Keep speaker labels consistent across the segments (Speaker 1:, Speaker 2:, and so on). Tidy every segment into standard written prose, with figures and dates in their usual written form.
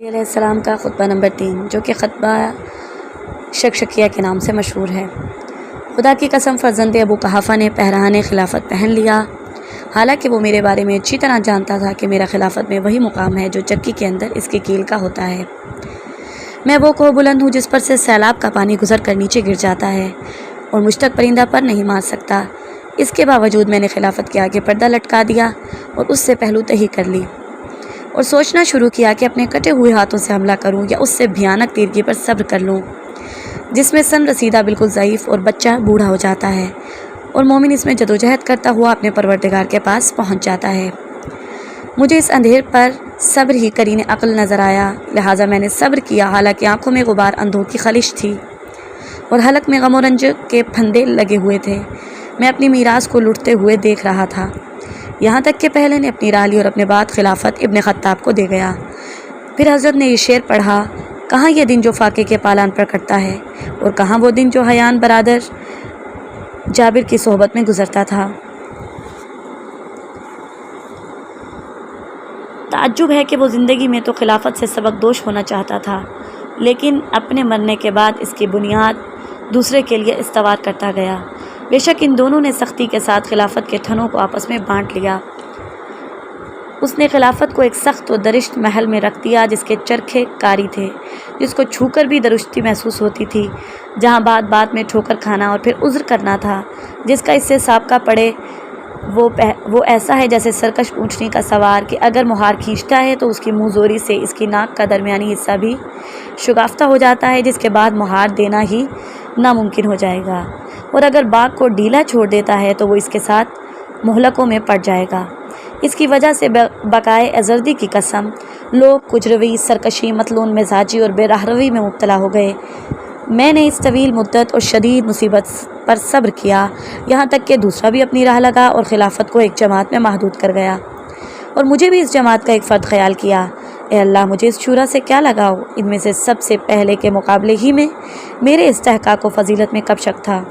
Speaker 1: علیہ السلام کا خطبہ نمبر 3 جو کہ خطبہ شکشکیہ کے نام سے مشہور ہے۔ خدا کی قسم فرزند ابو قحافہ نے پہرانے خلافت پہن لیا، حالانکہ وہ میرے بارے میں اچھی طرح جانتا تھا کہ میرا خلافت میں وہی مقام ہے جو چکی کے اندر اس کی کیل کا ہوتا ہے۔ میں وہ کوہ بلند ہوں جس پر سے سیلاب کا پانی گزر کر نیچے گر جاتا ہے اور مجھ تک پرندہ پر نہیں مار سکتا۔ اس کے باوجود میں نے خلافت کے آگے پردہ لٹکا دیا اور اس سے پہلو تہی کر لی اور سوچنا شروع کیا کہ اپنے کٹے ہوئے ہاتھوں سے حملہ کروں یا اس سے بھیانک تیرگی پر صبر کر لوں، جس میں سن رسیدہ بالکل ضعیف اور بچہ بوڑھا ہو جاتا ہے اور مومن اس میں جدوجہد کرتا ہوا اپنے پروردگار کے پاس پہنچ جاتا ہے۔ مجھے اس اندھیر پر صبر ہی قرین عقل نظر آیا، لہٰذا میں نے صبر کیا، حالانکہ آنکھوں میں غبار اندھوں کی خلش تھی اور حلق میں غم و رنج کے پھندے لگے ہوئے تھے۔ میں اپنی میراث کو لٹتے ہوئے دیکھ رہا تھا، یہاں تک کہ پہلے نے اپنی راہ لی اور اپنے بعد خلافت ابن خطاب کو دے گیا۔ پھر حضرت نے یہ شعر پڑھا، کہاں یہ دن جو فاقے کے پالان پر کٹتا ہے اور کہاں وہ دن جو حیان برادر جابر کی صحبت میں گزرتا تھا۔ تعجب ہے کہ وہ زندگی میں تو خلافت سے سبق دوش ہونا چاہتا تھا، لیکن اپنے مرنے کے بعد اس کی بنیاد دوسرے کے لیے استوار کرتا گیا۔ بے شک ان دونوں نے سختی کے ساتھ خلافت کے تھنوں کو آپس میں بانٹ لیا۔ اس نے خلافت کو ایک سخت و درشت محل میں رکھ دیا جس کے چرخے کاری تھے، جس کو چھو کر بھی درشتی محسوس ہوتی تھی، جہاں بات بات میں ٹھوکر کھانا اور پھر عذر کرنا تھا، جس کا اس سے سابقہ پڑے وہ ایسا ہے جیسے سرکش اونٹنی کا سوار کہ اگر مہار کھینچتا ہے تو اس کی منہ زوری سے اس کی ناک کا درمیانی حصہ بھی شگافتہ ہو جاتا ہے، جس کے بعد مہار دینا ہی ناممکن ہو جائے گا، اور اگر باغ کو ڈھیلا چھوڑ دیتا ہے تو وہ اس کے ساتھ مہلکوں میں پڑ جائے گا۔ اس کی وجہ سے بقائے ازردی کی قسم لوگ کجروی، سرکشی، متلون مزاجی اور بے راہروی میں مبتلا ہو گئے۔ میں نے اس طویل مدت اور شدید مصیبت پر صبر کیا، یہاں تک کہ دوسرا بھی اپنی راہ لگا اور خلافت کو ایک جماعت میں محدود کر گیا، اور مجھے بھی اس جماعت کا ایک فرد خیال کیا۔ اے اللہ، مجھے اس شورا سے کیا لگاؤ، ان میں سے سب سے پہلے کے مقابلے ہی میں میرے استحقاق و فضیلت میں کب شک تھا،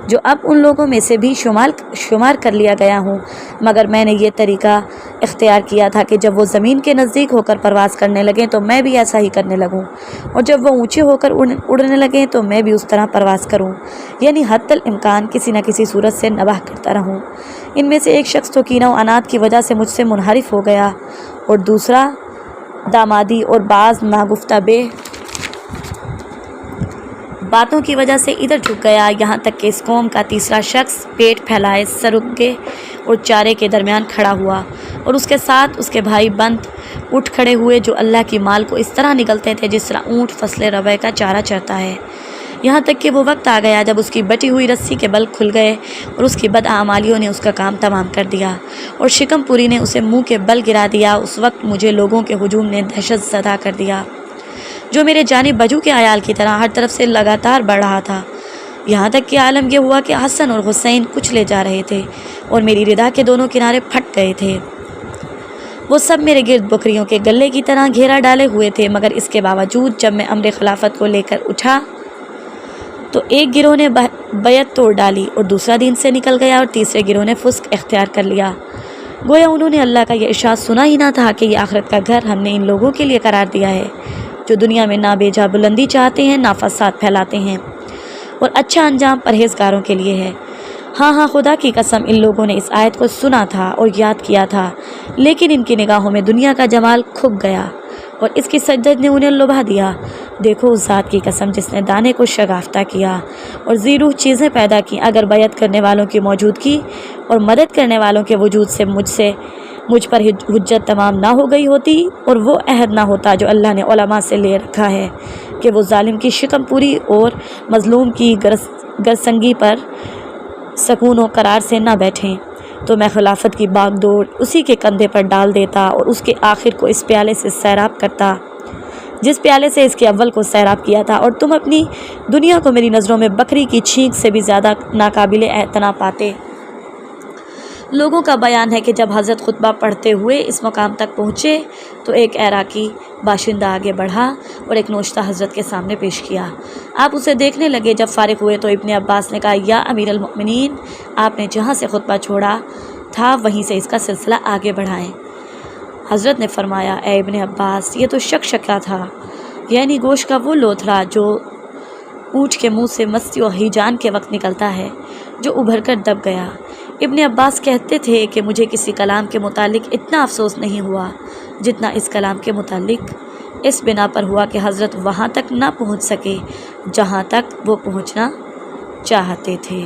Speaker 1: جو اب ان لوگوں میں سے بھی شمار کر لیا گیا ہوں، مگر میں نے یہ طریقہ اختیار کیا تھا کہ جب وہ زمین کے نزدیک ہو کر پرواز کرنے لگیں تو میں بھی ایسا ہی کرنے لگوں، اور جب وہ اونچے ہو کر اڑنے لگیں تو میں بھی اس طرح پرواز کروں، یعنی حتی الامکان کسی نہ کسی صورت سے نباہ کرتا رہوں۔ ان میں سے ایک شخص تو کینہ و عناد کی وجہ سے مجھ سے منحرف ہو گیا، اور دوسرا دامادی اور بعض ناگفتہ بے باتوں کی وجہ سے ادھر جھک گیا، یہاں تک کہ اس قوم کا تیسرا شخص پیٹ پھیلائے سرگے اور چارے کے درمیان کھڑا ہوا، اور اس کے ساتھ اس کے بھائی بند اٹھ کھڑے ہوئے جو اللہ کی مال کو اس طرح نگلتے تھے جس طرح اونٹ فصل ربع کا چارہ چرتا ہے، یہاں تک کہ وہ وقت آ گیا جب اس کی بٹی ہوئی رسی کے بل کھل گئے اور اس کی بدعمالیوں نے اس کا کام تمام کر دیا اور شکم پوری نے اسے منہ کے بل گرا دیا۔ اس وقت مجھے لوگوں کے ہجوم نے دہشت زدہ کر دیا جو میرے جانب بجو کے عیال کی طرح ہر طرف سے لگاتار بڑھ رہا تھا، یہاں تک کہ عالم یہ ہوا کہ حسن اور حسین کچھ لے جا رہے تھے اور میری ردا کے دونوں کنارے پھٹ گئے تھے۔ وہ سب میرے گرد بکریوں کے گلے کی طرح گھیرا ڈالے ہوئے تھے، مگر اس کے باوجود جب میں امر خلافت کو لے کر اٹھا تو ایک گروہ نے بیعت توڑ ڈالی اور دوسرا دین سے نکل گیا اور تیسرے گروہ نے فسق اختیار کر لیا، گویا انہوں نے اللہ کا یہ ارشاد سنا ہی نہ تھا کہ یہ آخرت کا گھر ہم نے ان لوگوں کے لیے قرار دیا ہے جو دنیا میں نہ بے جا بلندی چاہتے ہیں، نہ فساد پھیلاتے ہیں، اور اچھا انجام پرہیزگاروں کے لیے ہے۔ ہاں خدا کی قسم ان لوگوں نے اس آیت کو سنا تھا اور یاد کیا تھا، لیکن ان کی نگاہوں میں دنیا کا جمال کھپ گیا اور اس کی سجدت نے انہیں لبھا دیا۔ دیکھو اس ذات کی قسم جس نے دانے کو شگافتہ کیا اور زیروح چیزیں پیدا کی، اگر بیعت کرنے والوں کی موجودگی اور مدد کرنے والوں کے وجود سے مجھ پر حجت تمام نہ ہو گئی ہوتی اور وہ عہد نہ ہوتا جو اللہ نے علماء سے لے رکھا ہے کہ وہ ظالم کی شکم پوری اور مظلوم کی گرسنگی پر سکون و قرار سے نہ بیٹھیں، تو میں خلافت کی باغ دوڑ اسی کے کندھے پر ڈال دیتا اور اس کے آخر کو اس پیالے سے سیراب کرتا جس پیالے سے اس کے اول کو سیراب کیا تھا، اور تم اپنی دنیا کو میری نظروں میں بکری کی چھینک سے بھی زیادہ ناقابل اعتنا پاتے۔ لوگوں کا بیان ہے کہ جب حضرت خطبہ پڑھتے ہوئے اس مقام تک پہنچے تو ایک عراقی باشندہ آگے بڑھا اور ایک نوشتہ حضرت کے سامنے پیش کیا۔ آپ اسے دیکھنے لگے۔ جب فارغ ہوئے تو ابن عباس نے کہا، یا امیر المؤمنین، آپ نے جہاں سے خطبہ چھوڑا تھا وہیں سے اس کا سلسلہ آگے بڑھائیں۔ حضرت نے فرمایا اے ابن عباس یہ تو شکشکا تھا، یعنی گوشت کا وہ لوتھڑا جو اونٹ کے منہ سے مستی و ہیجان کے وقت نکلتا ہے، جو ابھر کر دب گیا۔ ابن عباس کہتے تھے کہ مجھے کسی کلام کے متعلق اتنا افسوس نہیں ہوا جتنا اس کلام کے متعلق، اس بنا پر ہوا کہ حضرت وہاں تک نہ پہنچ سکے جہاں تک وہ پہنچنا چاہتے تھے۔